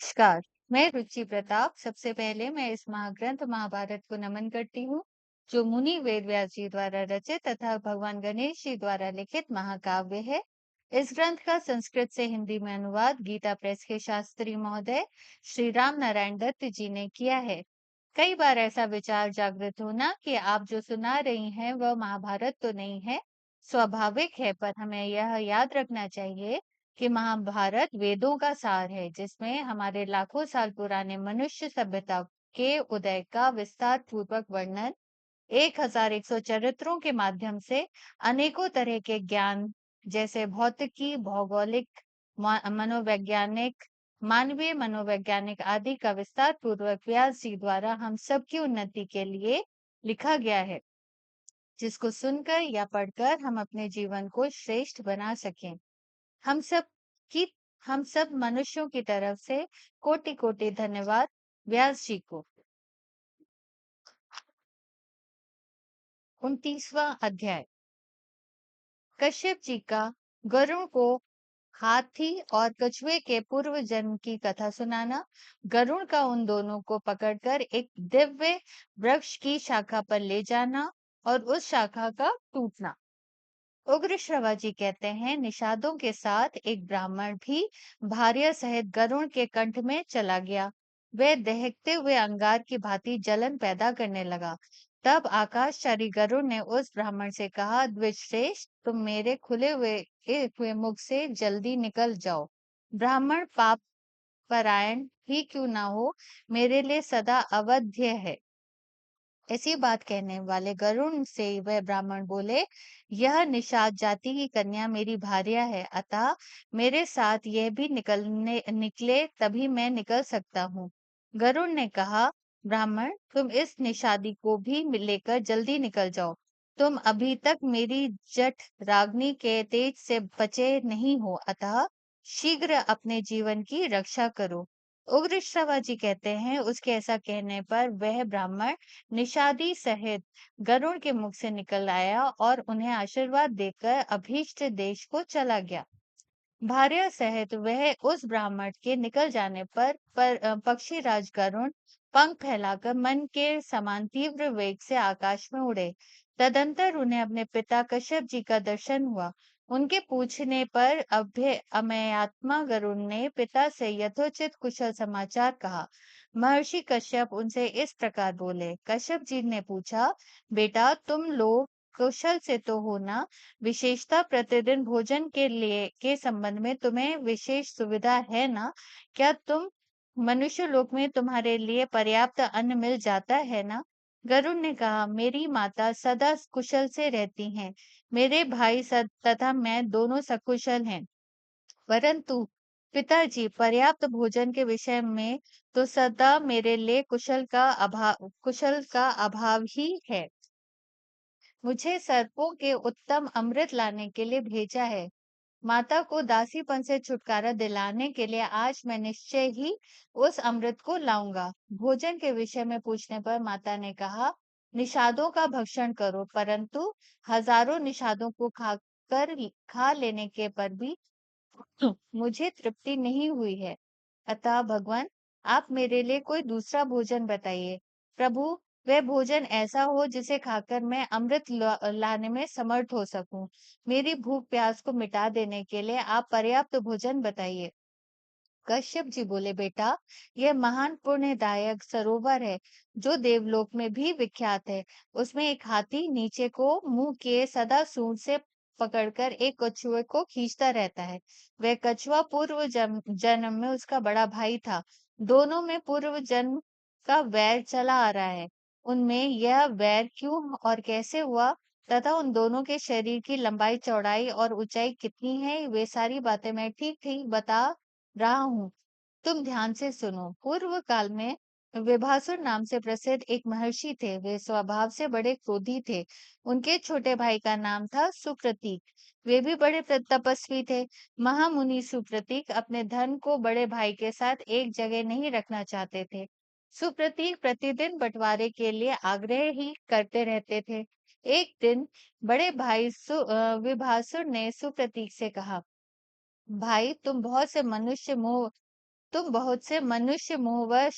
नमस्कार। मैं रुचि प्रताप। सबसे पहले मैं इस महाग्रंथ महाभारत को नमन करती हूँ, जो मुनि वेद व्यास जी द्वारा रचित तथा भगवान गणेश जी द्वारा लिखित महाकाव्य है। इस ग्रंथ का संस्कृत से हिंदी में अनुवाद गीता प्रेस के शास्त्री महोदय श्री राम नारायण दत्त जी ने किया है। कई बार ऐसा विचार जागृत होना कि आप जो सुना रही हैं वह महाभारत तो नहीं है, स्वाभाविक है, पर हमें यह याद रखना चाहिए कि महाभारत वेदों का सार है, जिसमें हमारे लाखों साल पुराने मनुष्य सभ्यता के उदय का विस्तार पूर्वक वर्णन 1100 चरित्रों के माध्यम से अनेकों तरह के ज्ञान जैसे भौतिकी, भौगोलिक, मनोवैज्ञानिक, मानवीय मनोवैज्ञानिक आदि का विस्तार पूर्वक व्यास जी द्वारा हम सबकी उन्नति के लिए लिखा गया है, जिसको सुनकर या पढ़कर हम अपने जीवन को श्रेष्ठ बना सकें। हम सब की हम सब मनुष्यों की तरफ से कोटि कोटि धन्यवाद व्यास जी को। 29वां अध्याय। कश्यप जी का गरुड़ को हाथी और कछुए के पूर्व जन्म की कथा सुनाना। गरुड़ का उन दोनों को पकड़कर एक दिव्य वृक्ष की शाखा पर ले जाना और उस शाखा का टूटना। उग्र श्रवाजी कहते हैं, निषादों के साथ एक ब्राह्मण भी भार्या सहित गरुड़ के कंठ में चला गया। वह दहकते हुए अंगार की भांति जलन पैदा करने लगा। तब आकाशचारी गरुड़ ने उस ब्राह्मण से कहा, द्विजश्रेष्ठ, तुम मेरे खुले हुए मुख से जल्दी निकल जाओ। ब्राह्मण पाप परायण ही क्यों ना हो, मेरे लिए सदा अवध्य है। ऐसी बात कहने वाले गरुड़ से वह ब्राह्मण बोले, यह निषाद जाति की कन्या मेरी भार्या है, अतः मेरे साथ यह भी निकले तभी मैं निकल सकता हूँ। गरुड़ ने कहा, ब्राह्मण, तुम इस निषादी को भी लेकर जल्दी निकल जाओ। तुम अभी तक मेरी जठ राग्नि के तेज से बचे नहीं हो, अतः शीघ्र अपने जीवन की रक्षा करो। उग्र श्रवाजी कहते हैं, उसके ऐसा कहने पर वह ब्राह्मण निषादी सहित गरुड़ के मुख से निकल आया और उन्हें आशीर्वाद देकर अभीष्ट देश को चला गया। भार्या सहित वह उस ब्राह्मण के निकल जाने पर पक्षी राज गरुड़ पंख फैलाकर मन के समान तीव्र वेग से आकाश में उड़े। तदंतर उन्हें अपने पिता कश्यप जी का दर्शन हुआ। उनके पूछने पर अमेयात्मा गरुड़ ने पिता से यथोचित कुशल समाचार कहा। महर्षि कश्यप उनसे इस प्रकार बोले। कश्यप जी ने पूछा, बेटा, तुम लोग कुशल से तो हो ना? विशेषता प्रतिदिन भोजन के संबंध में तुम्हें विशेष सुविधा है ना? क्या तुम मनुष्य लोक में तुम्हारे लिए पर्याप्त अन्न मिल जाता है ना? गरुड़ ने कहा, मेरी माता सदा कुशल से रहती हैं। मेरे भाई तथा मैं दोनों सकुशल हैं। परंतु पिताजी, पर्याप्त भोजन के विषय में तो सदा मेरे लिए कुशल का अभाव ही है। मुझे सर्पों के उत्तम अमृत लाने के लिए भेजा है। माता को दासीपन से छुटकारा दिलाने के लिए आज मैं निश्चय ही उस अमृत को लाऊंगा। भोजन के विषय में पूछने पर माता ने कहा, निषादों का भक्षण करो, परंतु हजारों निषादों को खा लेने के पर भी मुझे तृप्ति नहीं हुई है। अतः भगवान, आप मेरे लिए कोई दूसरा भोजन बताइए। प्रभु, वह भोजन ऐसा हो जिसे खाकर मैं अमृत लाने में समर्थ हो सकूं। मेरी भूख प्यास को मिटा देने के लिए आप पर्याप्त भोजन बताइए। कश्यप जी बोले, बेटा, यह महान पुण्यदायक सरोवर है, जो देवलोक में भी विख्यात है। उसमें एक हाथी नीचे को मुंह किए सदा सूंड से पकड़कर एक कछुए को खींचता रहता है। वह कछुआ जन्म में उसका बड़ा भाई था। दोनों में पूर्व जन्म का वैर चला आ रहा है। उनमें यह वैर क्यों और कैसे हुआ, तथा उन दोनों के शरीर की लंबाई, चौड़ाई और ऊंचाई कितनी है, वे सारी बातें मैं ठीक ठीक बता रहा हूँ। तुम ध्यान से सुनो। पूर्व काल में विभासुर नाम से प्रसिद्ध एक महर्षि थे। वे स्वभाव से बड़े क्रोधी थे। उनके छोटे भाई का नाम था सुप्रतीक। वे भी बड़े तपस्वी थे। महामुनि सुप्रतीक अपने धन को बड़े भाई के साथ एक जगह नहीं रखना चाहते थे। सुप्रतीक प्रतिदिन बंटवारे के लिए आग्रह ही करते रहते थे। एक दिन बड़े भाई विभासुर ने सुप्रतीक से कहा, भाई, तुम बहुत से मनुष्य मोहवश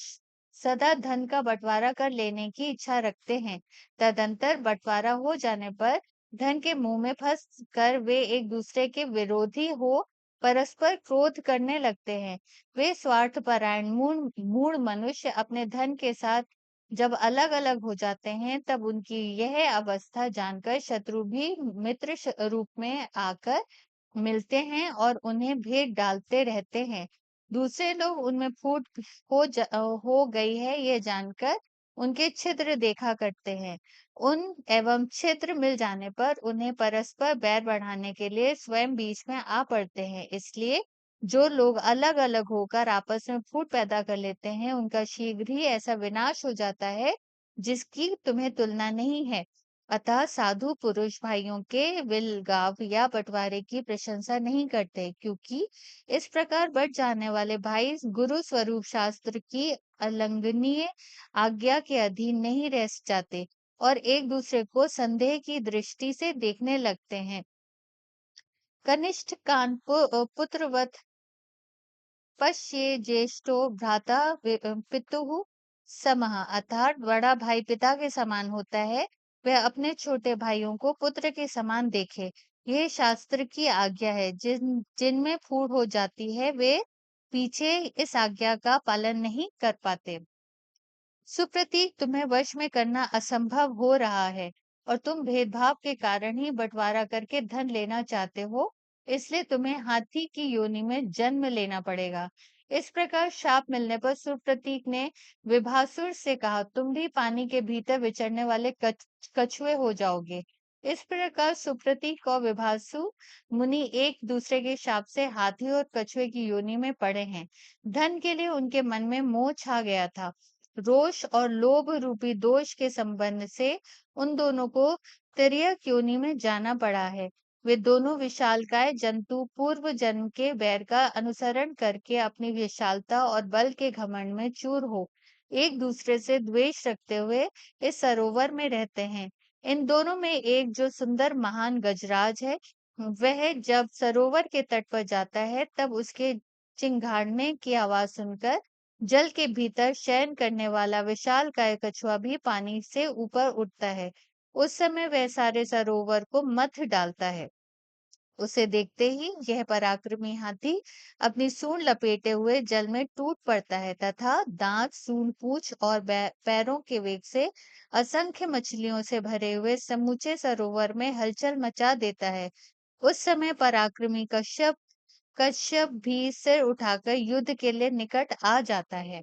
सदा धन का बंटवारा कर लेने की इच्छा रखते हैं। तदंतर बंटवारा हो जाने पर धन के मुंह में फंस कर वे एक दूसरे के विरोधी हो परस्पर क्रोध करने लगते हैं। वे स्वार्थपरायण मूढ़ मूढ़ मनुष्य अपने धन के साथ जब अलग अलग हो जाते हैं, तब उनकी यह अवस्था जानकर शत्रु भी मित्र रूप में आकर मिलते हैं और उन्हें भेंट डालते रहते हैं। दूसरे लोग उनमें फूट हो गई है ये जानकर उनके छिद्र देखा करते हैं। उन एवं छिद्र मिल जाने पर उन्हें परस्पर बैर बढ़ाने के लिए स्वयं बीच में आ पड़ते हैं। इसलिए जो लोग अलग अलग होकर आपस में फूट पैदा कर लेते हैं, उनका शीघ्र ही ऐसा विनाश हो जाता है जिसकी तुम्हें तुलना नहीं है। अतः साधु पुरुष भाइयों के विलगाव या बंटवारे की प्रशंसा नहीं करते, क्योंकि इस प्रकार बढ़ जाने वाले भाई गुरु स्वरूप शास्त्र की अलंघनीय आज्ञा के अधीन नहीं रह जाते और एक दूसरे को संदेह की दृष्टि से देखने लगते हैं। कनिष्ठ पुत्रवत पश्ये ज्येष्ठो भ्राता पितुः समः, अर्थात बड़ा भाई पिता के समान होता है, वह अपने छोटे भाइयों को पुत्र के समान देखे। यह शास्त्र की आज्ञा है। जिनमें फूट हो जाती है वे पीछे इस आज्ञा का पालन नहीं कर पाते। सुप्रतीक, तुम्हें वश में करना असंभव हो रहा है और तुम भेदभाव के कारण ही बंटवारा करके धन लेना चाहते हो, इसलिए तुम्हें हाथी की योनि में जन्म लेना पड़ेगा। इस प्रकार शाप मिलने पर सुप्रतीक ने विभासुर से कहा, तुम भी पानी के भीतर विचरने वाले कछुए हो जाओगे। इस प्रकार सुप्रतीक और विभासु मुनि एक दूसरे के शाप से हाथी और कछुए की योनि में पड़े हैं। धन के लिए उनके मन में मोह छा गया था। रोष और लोभ रूपी दोष के संबंध से उन दोनों को तिर्यक योनि में जाना पड़ा है। वे दोनों विशालकाय जंतु पूर्व जन्म के बैर का अनुसरण करके अपनी विशालता और बल के घमंड में चूर हो एक दूसरे से द्वेष रखते हुए इस सरोवर में रहते हैं। इन दोनों में एक जो सुंदर महान गजराज है, वह जब सरोवर के तट पर जाता है, तब उसके चिंघाड़ने की आवाज सुनकर जल के भीतर शयन करने वाला विशालकाय कछुआ भी पानी से ऊपर उठता है। उस समय वह सारे सरोवर को मथ डालता है। उसे देखते ही यह पराक्रमी हाथी अपनी सूंड लपेटे हुए जल में टूट पड़ता है तथा दांत, सूंड, पूंछ और पैरों के वेग से असंख्य मछलियों से भरे हुए समूचे सरोवर में हलचल मचा देता है। उस समय पराक्रमी कश्यप कश्यप भी सिर उठाकर युद्ध के लिए निकट आ जाता है।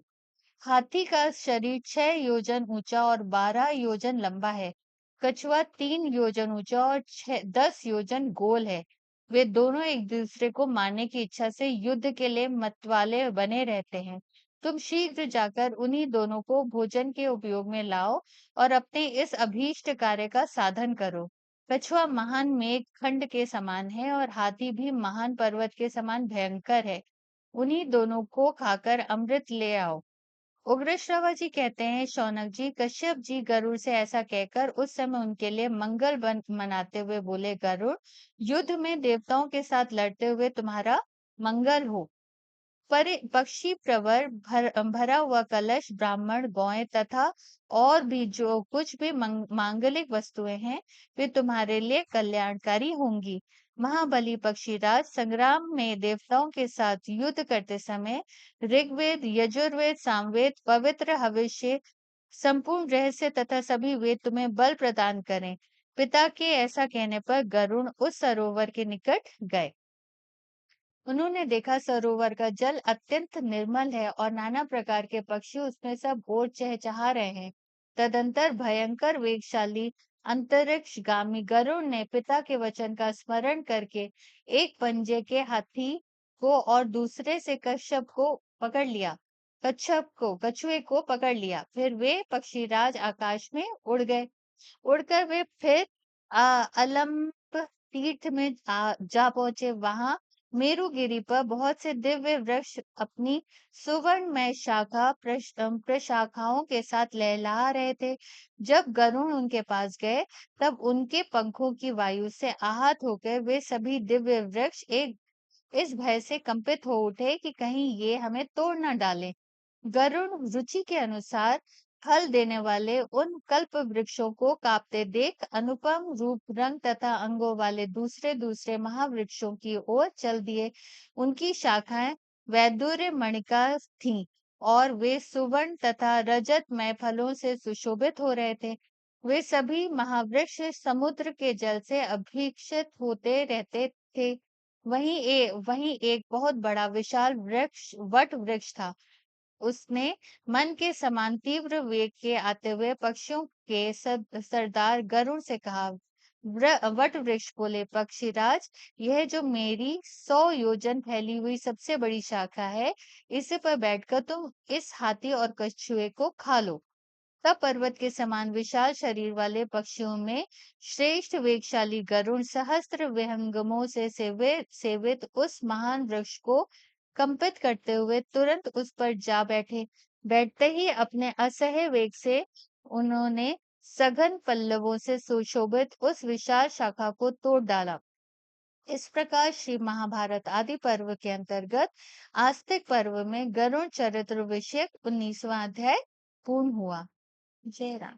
हाथी का शरीर 6 योजन ऊंचा और 12 योजन लंबा है। कछुआ 3 योजन ऊंचा और 10 योजन गोल है। वे दोनों एक दूसरे को मारने की इच्छा से युद्ध के लिए मतवाले बने रहते हैं। तुम शीघ्र जाकर उन्हीं दोनों को भोजन के उपयोग में लाओ और अपने इस अभीष्ट कार्य का साधन करो। कछुआ महान मेघ खंड के समान है और हाथी भी महान पर्वत के समान भयंकर है। उन्हीं दोनों को खाकर अमृत ले आओ। उग्र श्रवा जी कहते हैं, शौनक जी, कश्यप जी गरुड़ से ऐसा कहकर उस समय उनके लिए मंगल मनाते हुए बोले, गरुड़, युद्ध में देवताओं के साथ लड़ते हुए तुम्हारा मंगल हो। पर पक्षी प्रवर भरा हुआ कलश, ब्राह्मण, गौएं तथा और भी जो कुछ भी मांगलिक वस्तुएं हैं, वे तुम्हारे लिए कल्याणकारी होंगी। महाबली पक्षीराज, संग्राम में देवताओं के साथ युद्ध करते समय ऋग्वेद, यजुर्वेद, सामवेद, पवित्र हविष्य, संपूर्ण रहस्य तथा सभी वेद तुम्हें बल प्रदान करें। पिता के ऐसा कहने पर गरुड़ उस सरोवर के निकट गए। उन्होंने देखा सरोवर का जल अत्यंत निर्मल है और नाना प्रकार के पक्षी उसमें सब ओर चहचहा रहे हैं। तदंतर भयंकर वेगशाली अंतरिक्षगामी गरुड़ ने पिता के वचन का स्मरण करके एक पंजे के हाथी को और दूसरे से कच्छप को पकड़ लिया। कछुए को पकड़ लिया। फिर वे पक्षीराज आकाश में उड़ गए। उड़कर वे फिर अलम्प तीर्थ में जा पहुंचे। वहां मेरुगिरी पर बहुत से दिव्य वृक्ष अपनी सुवर्णमय प्रशाखाओं के साथ लहलहा रहे थे। जब गरुड़ उनके पास गए, तब उनके पंखों की वायु से आहत होकर वे सभी दिव्य वृक्ष एक इस भय से कंपित हो उठे कि कहीं ये हमें तोड़ न डाले। गरुड़ रुचि के अनुसार फल देने वाले उन कल्प वृक्षों को कांपते देख अनुपम रूप रंग तथा अंगों वाले दूसरे दूसरे महावृक्षों की ओर चल दिए। उनकी शाखाएं वैदुर्य मणिका थीं और वे सुवर्ण तथा रजतमय फलों से सुशोभित हो रहे थे। वे सभी महावृक्ष समुद्र के जल से अभिषिक्त होते रहते थे। वहीं एक बहुत बड़ा विशाल वट वृक्ष था। उसने मन के समान तीव्र वेग के आते हुए पक्षियों के सरदार गरुड़ से कहा। वट वृक्ष बोले, पक्षीराज, यह जो मेरी 100 योजन फैली हुई सबसे बड़ी शाखा है, इसे पर बैठकर तुम इस हाथी और कछुए को खा लो। तब पर्वत के समान विशाल शरीर वाले पक्षियों में श्रेष्ठ वेगशाली गरुड़ सहस्त्र विहंगमों से सेवित उस महान वृक्ष को कंपित करते हुए तुरंत उस पर जा बैठे। बैठते ही अपने असह्य वेग से उन्होंने सघन पल्लवों से सुशोभित उस विशाल शाखा को तोड़ डाला। इस प्रकार श्री महाभारत आदि पर्व के अंतर्गत आस्तिक पर्व में गरुड़ चरित्र विषयक 19वां अध्याय पूर्ण हुआ। जय राम।